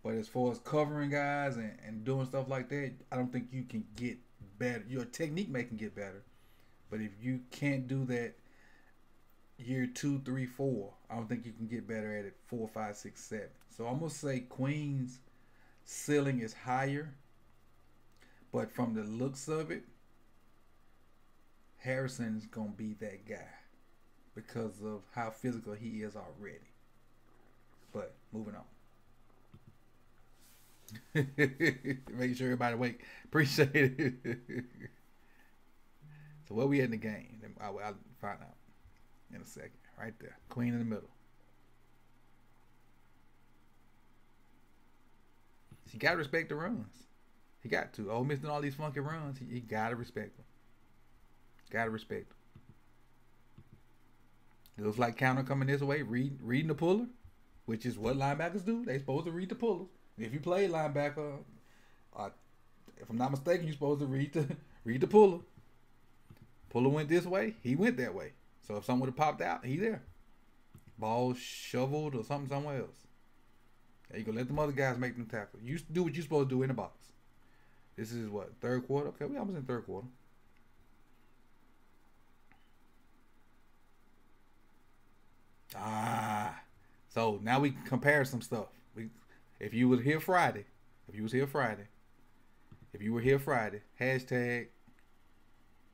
But as far as covering guys and doing stuff like that, I don't think you can get better. Your technique may can get better, but if you can't do that year 2, 3, 4, I don't think you can get better at it 4, 5, 6, 7. So I'm gonna say Queen's ceiling is higher, but from the looks of it, Harrison's gonna be that guy because of how physical he is already. But moving on. Make sure everybody awake. Appreciate it. So where we at in the game? I'll find out in a second. Right there. Queen in the middle. You gotta respect the runs. He got to. Ole Miss doing all these funky runs. He gotta respect them. Gotta respect them. It looks like counter coming this way, reading the puller, which is what linebackers do. They supposed to read the puller. If you play linebacker, if I'm not mistaken, you're supposed to read the puller. Puller went this way, he went that way. So if someone would have popped out, he there. Ball shoveled or something somewhere else. There you go. Let them other guys make them tackle. You do what you're supposed to do in the box. This is what, third quarter? Okay, we almost in third quarter. So now we can compare some stuff. If you were here Friday, hashtag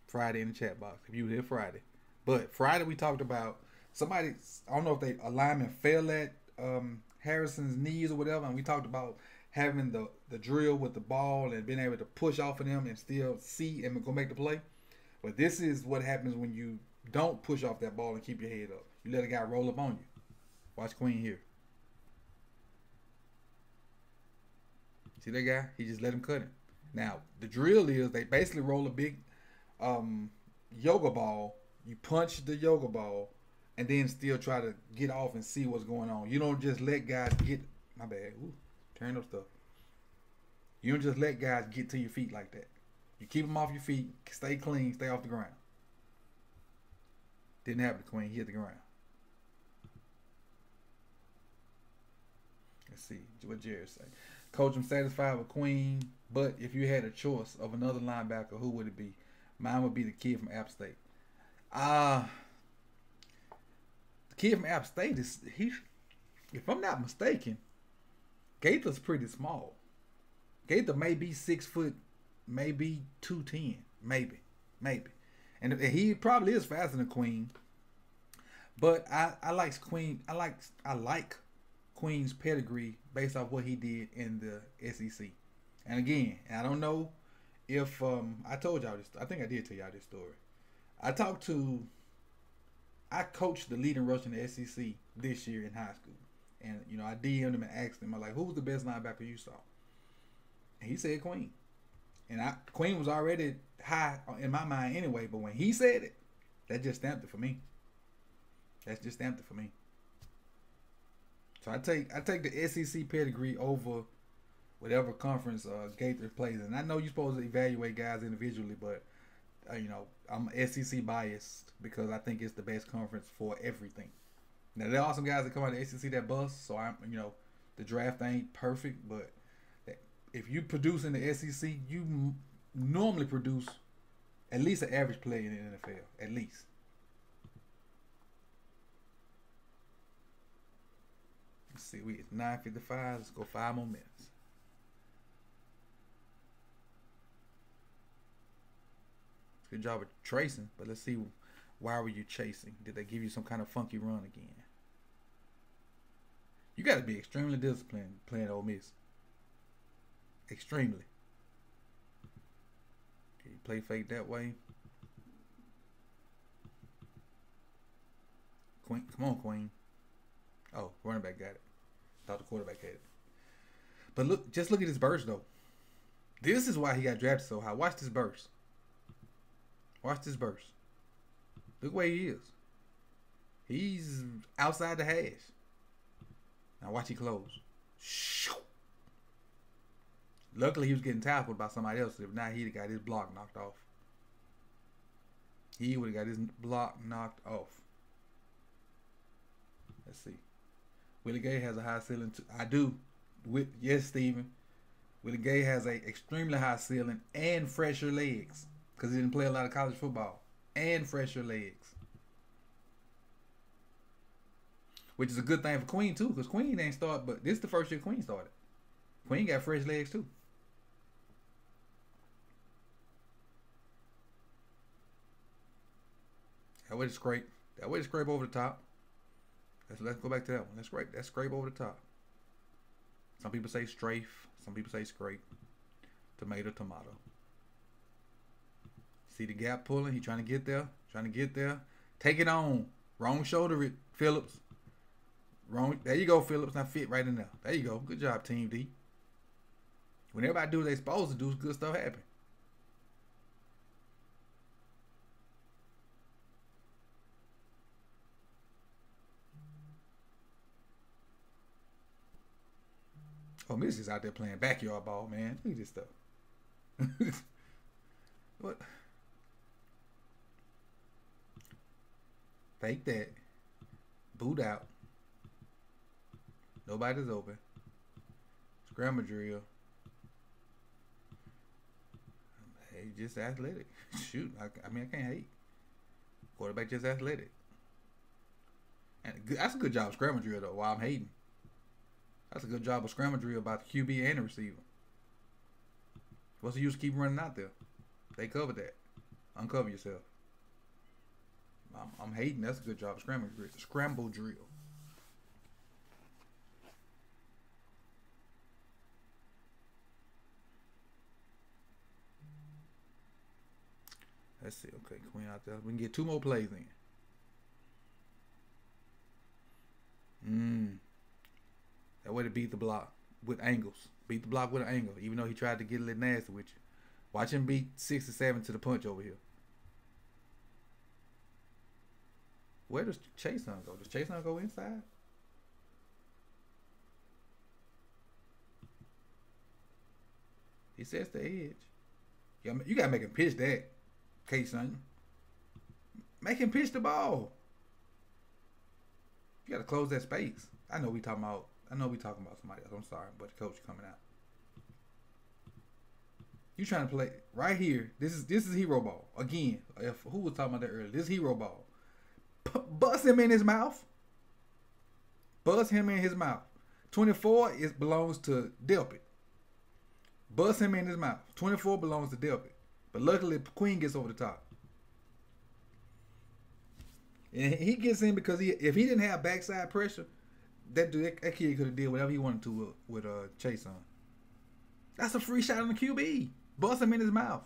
Friday in the chat box. If you were here Friday. But Friday we talked about somebody, I don't know if they alignment fell at Harrison's knees or whatever, and we talked about having the drill with the ball and being able to push off of them and still see and go make the play. But this is what happens when you don't push off that ball and keep your head up. You let a guy roll up on you. Watch Queen here. See that guy? He just let him cut him. Now, the drill is they basically roll a big yoga ball. You punch the yoga ball and then still try to get off and see what's going on. You don't just let guys get, my bad, turn up stuff. You don't just let guys get to your feet like that. You keep them off your feet, stay clean, stay off the ground. Didn't happen to Queen, he hit the ground. Let's see what Jared say. Coach, I'm satisfied with Queen, but if you had a choice of another linebacker, who would it be? Mine would be the kid from App State. The kid from App State is if I'm not mistaken, Gaither's pretty small. Gaither may be 6 foot, maybe 210, maybe, and he probably is faster than Queen. But I like Queen. I like Queen's pedigree based off what he did in the SEC. And again, I don't know if I told y'all this. I think I did tell y'all this story. I coached the leading rush in the SEC this year in high school, and I DM'd him and asked him, I was like, who was the best linebacker you saw? And he said Queen, and Queen was already high in my mind anyway. But when he said it, that just stamped it for me. So I take the SEC pedigree over whatever conference Gaither plays in. I know you're supposed to evaluate guys individually, but I'm SEC biased because I think it's the best conference for everything. Now there are some guys that come out of the SEC that bust, so the draft ain't perfect, but if you produce in the SEC, you normally produce at least an average player in the NFL, at least. Let's see, we at 9:55. Let's go 5 more minutes. Good job of tracing, but let's see, why were you chasing? Did they give you some kind of funky run again? You got to be extremely disciplined playing Ole Miss. Extremely. Can you play fake that way? Queen, come on, Queen. Oh, running back got it. Thought the quarterback had it. But look, just look at his burst though. This is why he got drafted so high. Watch this burst. Watch this burst. Look where he is. He's outside the hash. Now watch he close. Luckily he was getting tackled by somebody else. If not, he'd have got his block knocked off. He would have got his block knocked off. Let's see. Willie Gay has a high ceiling too. I do. Yes, Steven. Willie Gay has a extremely high ceiling and fresher legs. Because he didn't play a lot of college football. And fresher legs. Which is a good thing for Queen too. Because Queen ain't started, but this is the first year Queen started. Queen got fresh legs too. That way to scrape. That way to scrape over the top. Let's go back to that one. Let's scrape over the top. Some people say strafe. Some people say scrape. Tomato, tomato. See the gap pulling? He trying to get there. Trying to get there. Take it on. Wrong shoulder, Phillips. Wrong. There you go, Phillips. Now fit right in there. There you go. Good job, Team D. When everybody do what they supposed to do, good stuff happen. Oh, Miss is out there playing backyard ball, man. Look at this stuff. What? Fake that. Boot out. Nobody's open. Scramble drill. Hey, just athletic. Shoot, I mean, I can't hate. Quarterback just athletic. And that's a good job of scramble drill, though, while I'm hating. That's a good job of scramble drill by the QB and the receiver. What's the use of keep running out there? They covered that. Uncover yourself. I'm hating. That's a good job of scramble drill. Scramble drill. Let's see. Okay, Queen out there. We can get 2 more plays in. That way to beat the block with angles. Beat the block with an angle, even though he tried to get a little nasty with you. Watch him beat 6 or 7 to the punch over here. Where does Chason go? Does Chason go inside? He sets the edge. You gotta make him pitch that, Chason. Make him pitch the ball. You gotta close that space. I know we talking about somebody else. I'm sorry, but the coach coming out. You trying to play right here? This is hero ball again. Who was talking about that earlier? This is hero ball. Bust him in his mouth. Bust him in his mouth. 24 belongs to Delpit. Bust him in his mouth. 24 belongs to Delpit. But luckily, Queen gets over the top. And he gets in because if he didn't have backside pressure, that kid could have did whatever he wanted to with Chason. That's a free shot on the QB. Bust him in his mouth.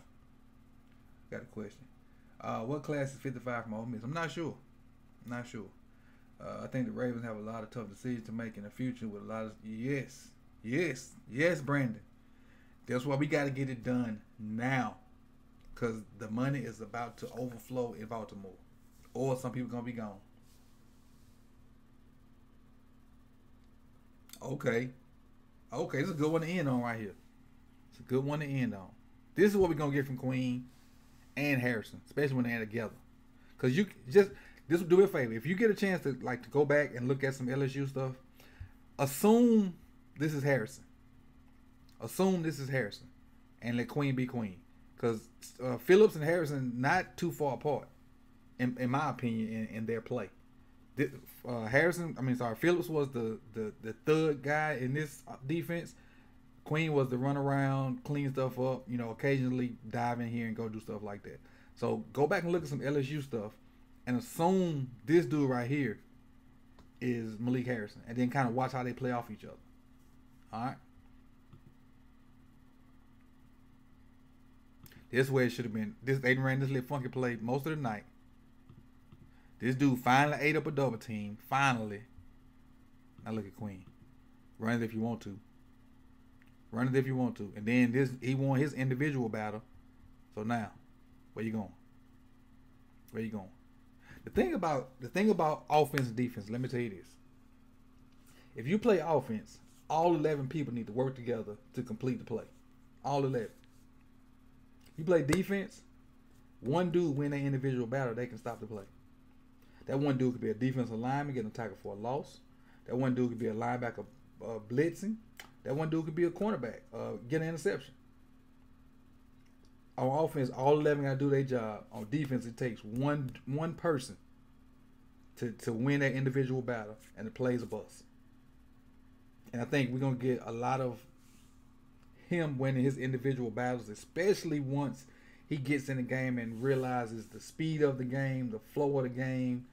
Got a question. What class is 55 from Ole Miss? I'm not sure. I think the Ravens have a lot of tough decisions to make in the future with a lot of yes, Brandon. That's why we got to get it done now, because the money is about to overflow in Baltimore, or some people gonna be gone. Okay, this is a good one to end on right here. It's a good one to end on. This is what we're gonna get from Queen and Harrison, especially when they're together. Cause this will do a favor. If you get a chance to go back and look at some LSU stuff, assume this is Harrison. And let Queen be Queen. Cause Phillips and Harrison not too far apart, in my opinion, in their play. Phillips was the third guy in this defense. Queen was the run around, clean stuff up, occasionally dive in here and go do stuff like that. So go back and look at some LSU stuff and assume this dude right here is Malik Harrison, and then kind of watch how they play off each other. All right. This way it should have been. They ran this little funky play most of the night. This dude finally ate up a double team. Finally. Now look at Queen. Run it if you want to. Run it if you want to. And then he won his individual battle. So now, where you going? Where you going? The thing about offense and defense, let me tell you this. If you play offense, all 11 people need to work together to complete the play. All 11. You play defense, one dude win their individual battle, they can stop the play. That one dude could be a defensive lineman getting a tackle for a loss. That one dude could be a linebacker blitzing. That one dude could be a cornerback getting an interception. On offense, all 11 got to do their job. On defense, it takes one person to win that individual battle, and the play's a bust. And I think we're going to get a lot of him winning his individual battles, especially once he gets in the game and realizes the speed of the game, the flow of the game,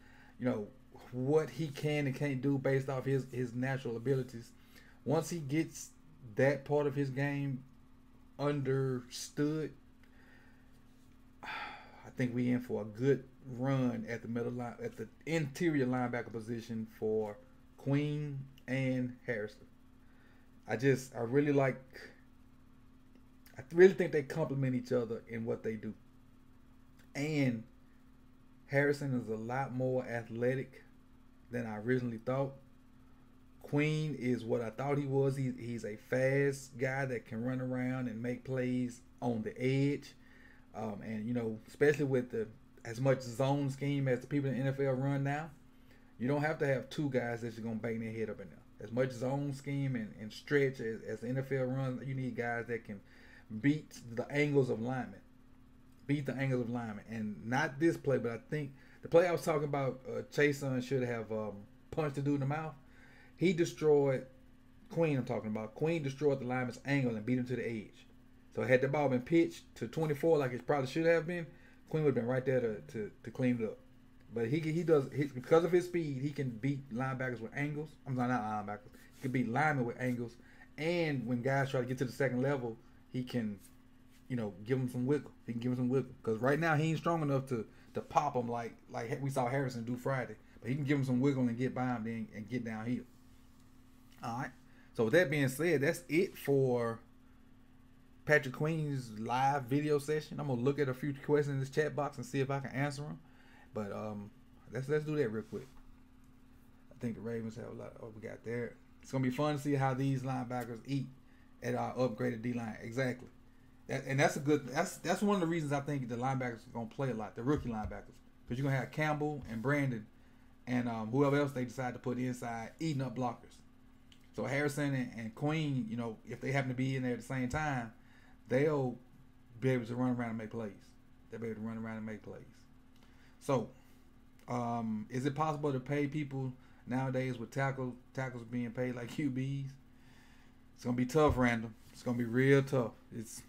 what he can and can't do based off his natural abilities. Once he gets that part of his game understood, I think we in for a good run at the middle line, at the interior linebacker position for Queen and Harrison. I really think they complement each other in what they do. And Harrison is a lot more athletic than I originally thought. Queen is what I thought he was. He's a fast guy that can run around and make plays on the edge. And especially with as much zone scheme as the people in the NFL run now, you don't have to have two guys that you're going to bang their head up in there. As much zone scheme and stretch as the NFL runs, you need guys that can beat the angles of linemen. And not this play, but I think the play I was talking about, Chason should have punched the dude in the mouth. He destroyed Queen, I'm talking about. Queen destroyed the lineman's angle and beat him to the edge. So had the ball been pitched to 24 like it probably should have been, Queen would have been right there to clean it up. But because of his speed, he can beat linebackers with angles. I'm not linebackers. He can beat linemen with angles. And when guys try to get to the second level, he can, give him some wiggle. He can give him some wiggle. Because right now, he ain't strong enough to pop him like we saw Harrison do Friday. But he can give him some wiggle and get by him then and get downhill. All right. So with that being said, that's it for Patrick Queen's live video session. I'm going to look at a few questions in this chat box and see if I can answer them. But let's do that real quick. I think the Ravens have a lot of what we got there. It's going to be fun to see how these linebackers eat at our upgraded D-line. Exactly. That's one of the reasons I think the linebackers are going to play a lot, the rookie linebackers. Because you're going to have Campbell and Brandon and whoever else they decide to put inside eating up blockers. So Harrison and Queen, if they happen to be in there at the same time, they'll be able to run around and make plays. So, is it possible to pay people nowadays with tackles being paid like QBs? It's going to be tough, Random. It's going to be real tough. It's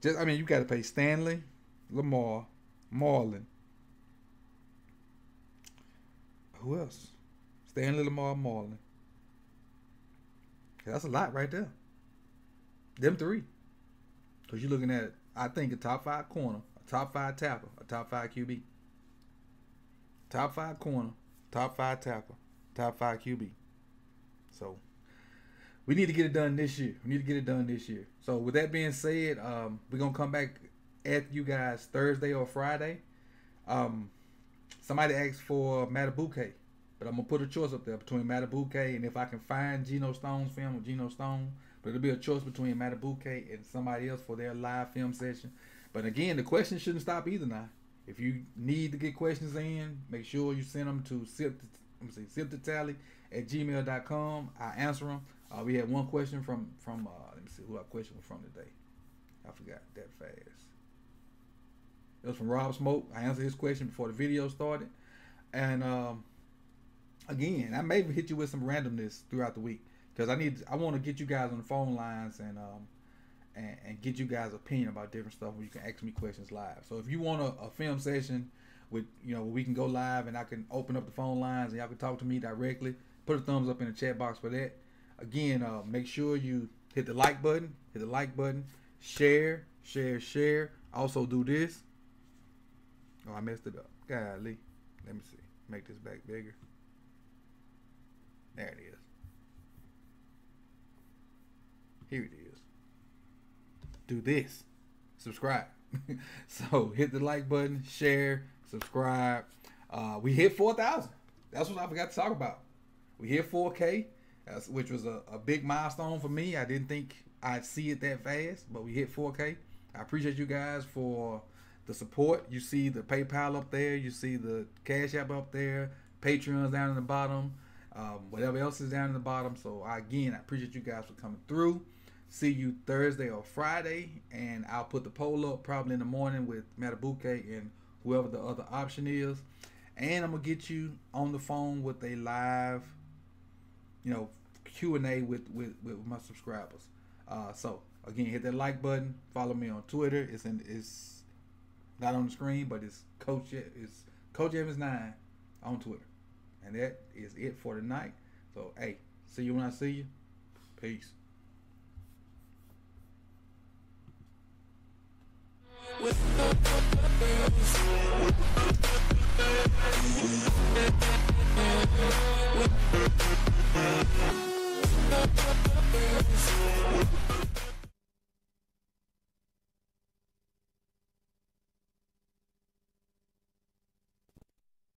just, you got to pay Stanley, Lamar, Marlon. Who else? Stanley, Lamar, Marlon. That's a lot right there. Them three. Because you're looking at, I think, a top 5 corner, a top 5 tackle, a top 5 QB. Top 5 corner, top 5 tackle, top 5 QB. So, we need to get it done this year. So, with that being said, we're going to come back at you guys Thursday or Friday. Somebody asked for Matabuke, but I'm going to put a choice up there between Matabuke and if I can find Geno Stone's film with Geno Stone. But it'll be a choice between Matabuke and somebody else for their live film session. But again, the questions shouldn't stop either now. If you need to get questions in, make sure you send them to siptotally@gmail.com. I answer them. We had one question from let me see who our question was from today. I forgot that fast. It was from Rob Smoke. I answered his question before the video started. And again, I may hit you with some randomness throughout the week because I want to get you guys on the phone lines and get you guys' opinion about different stuff where you can ask me questions live. So if you want a film session with we can go live and I can open up the phone lines and y'all can talk to me directly. Put a thumbs up in the chat box for that. Again, make sure you hit the like button. Share. Also do this. Oh, I messed it up. Golly. Let me see. Make this back bigger. There it is. Here it is. Do this. Subscribe. So hit the like button, share, subscribe. We hit 4,000. That's what I forgot to talk about. We hit 4K, which was a big milestone for me. I didn't think I'd see it that fast, but we hit 4K. I appreciate you guys for the support. You see the PayPal up there. You see the Cash App up there. Patreon's down in the bottom. Whatever else is down in the bottom. So again, I appreciate you guys for coming through. See you Thursday or Friday, and I'll put the poll up probably in the morning with Matabuke and whoever the other option is. And I'm gonna get you on the phone with a live, Q&A with my subscribers. So again, hit that like button. Follow me on Twitter. It's not on the screen, but it's Coach Evans 9 on Twitter. And that is it for tonight. So hey, see you when I see you. Peace. With